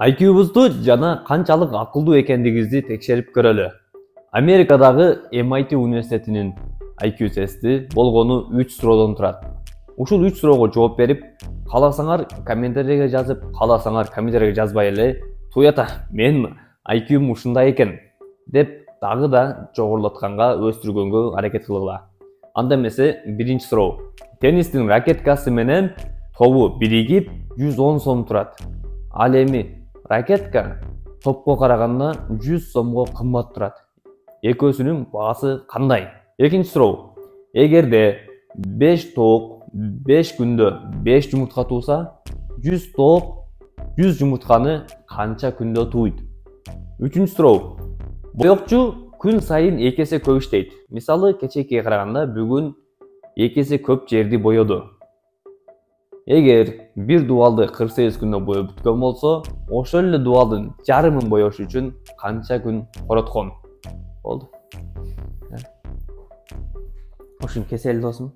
IQ'бузду жана канчалык акылдуу экендигибизди текшерип көрөлү. Америкадагы MIT университетинин IQ тести болгону 3 суроодон турат. Ушул 3 суроого жооп берип, кааласаңар комментарийге жазып, кааласаңар комментарийге жазбай эле туята мен IQ'м ушундай экен деп дагы да жогорулатканга өстүргөнгө аракет кылгыла. Анда эмесе биринчи суроо. Теннистин ракеткасы менен тобу биригип 110 сом турат. Ал эми ракетка топко караганда 100 сомго кымбат турат. Экөөсүнүн баасы кандай? Экинчи суроо. Эгерде 5 тоок 5 күндө 5 жумуртка тууса, 100 тоок 100 жумуртканы канча күндө тууйт? Үчүнчү суроо. Боёкчу күн сайын 2 эсе көп иштейт. Мисалы, кечээкиге караганда бүгүн 2 эсе көп жерди боёду. Эгер бир дубалды 48 күндө боёп бүткөн болсо, ошол эле дубалдын жарымын боёш үчүн канча күн короткон? Болду. Ошун кесели досум.